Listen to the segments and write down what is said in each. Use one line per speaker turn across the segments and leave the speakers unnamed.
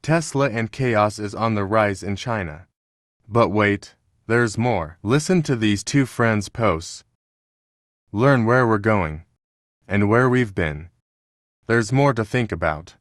Tesla and chaos is on the rise in China. But wait, there's more. Listen to these two friends' posts. Learn where we're going and where we've been. There's more to think about.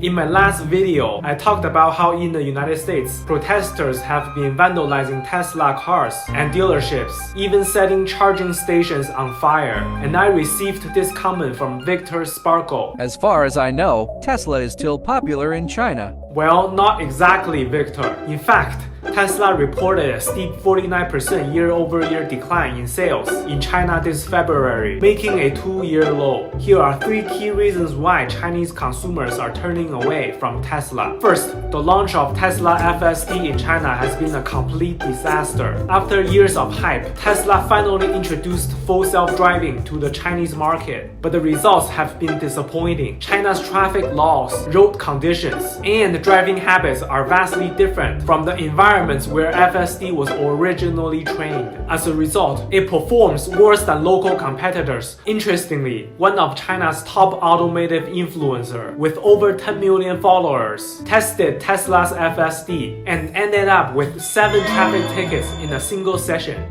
In my last video, I talked about how in the United States, protesters have been vandalizing Tesla cars and dealerships, even setting charging stations on fire, and I received this comment from Victor Sparkle.
As far as I know, Tesla is still popular in China.
Well, not exactly, Victor. In fact, Tesla reported a steep 49% year-over-year decline in sales in China this February, making a 2-year low. Here are 3 key reasons why Chinese consumers are turning away from Tesla. First, the launch of Tesla FSD in China has been a complete disaster. After years of hype, Tesla finally introduced full self-driving to the Chinese market, but the results have been disappointing. China's traffic laws, road conditions, and driving habits are vastly different from the environments where FSD was originally trained. As a result, it performs worse than local competitors. Interestingly, one of China's top automotive influencers with over 10 million followers tested Tesla's FSD and ended up with 7 traffic tickets in a single session.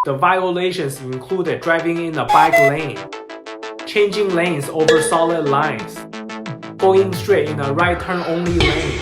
The violations included driving in a bike lane, changing lanes over solid lines, going straight in a right turn only lane.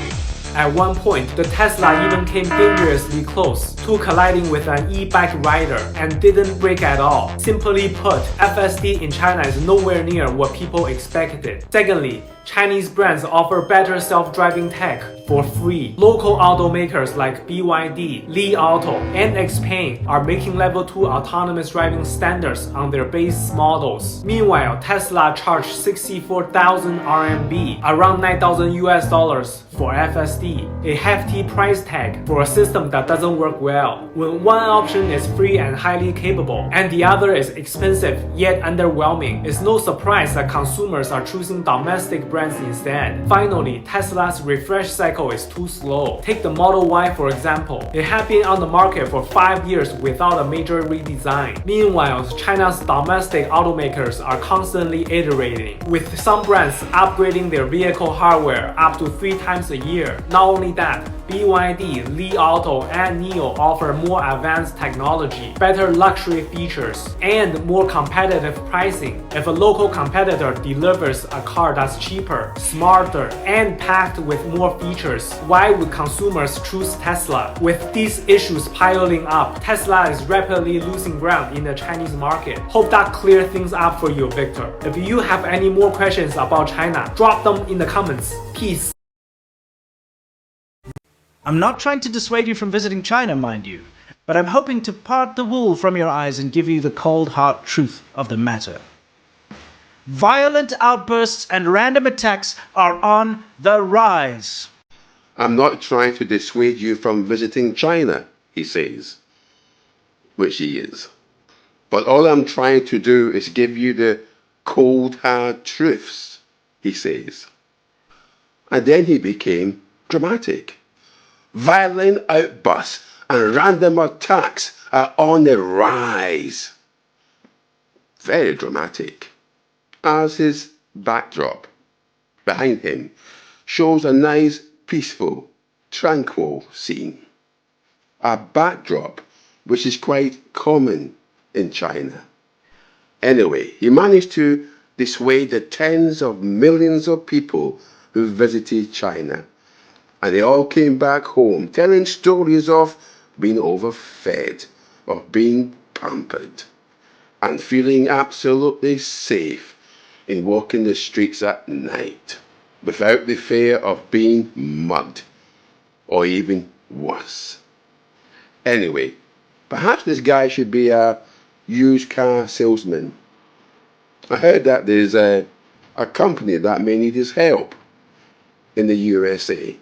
At one point, the Tesla even came dangerously close to colliding with an e-bike rider and didn't brake at all. Simply put, FSD in China is nowhere near what people expected. Secondly, Chinese brands offer better self-driving tech for free. Local automakers like BYD, Li Auto, and XPeng are making level 2 autonomous driving standards on their base models. Meanwhile, Tesla charged 64,000 RMB, around $9,000 for FSD, a hefty price tag for a system that doesn't work well. When one option is free and highly capable, and the other is expensive yet underwhelming, it's no surprise that consumers are choosing domestic brands instead. Finally, Tesla's refresh cycle is too slow. Take the Model Y for example. It had been on the market for 5 years without a major redesign. Meanwhile, China's domestic automakers are constantly iterating, with some brands upgrading their vehicle hardware up to 3 times a year. Not only that, BYD, Li Auto, and NIO offer more advanced technology, better luxury features, and more competitive pricing. If a local competitor delivers a car that's cheaper, smarter, and packed with more features, why would consumers choose Tesla? With these issues piling up, Tesla is rapidly losing ground in the Chinese market. Hope that cleared things up for you, Victor. If you have any more questions about China, drop them in the comments. Peace.
I'm not trying to dissuade you from visiting China, mind you, but I'm hoping to part the wool from your eyes and give you the cold hard truth of the matter. Violent outbursts and random attacks are on the rise.
I'm not trying to dissuade you from visiting China, he says, which he is. But all I'm trying to do is give you the cold hard truths, he says. And then he became dramatic. Violent outbursts and random attacks are on the rise. Very dramatic. As his backdrop behind him shows a nice, peaceful, tranquil scene. A backdrop which is quite common in China. Anyway, he managed to dissuade the tens of millions of people who visited China. And they all came back home telling stories of being overfed, of being pampered, and feeling absolutely safe in walking the streets at night without the fear of being mugged, or even worse. Anyway, perhaps this guy should be a used car salesman. I heard that there's a company that may need his help in the USA.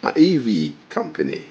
An EV company.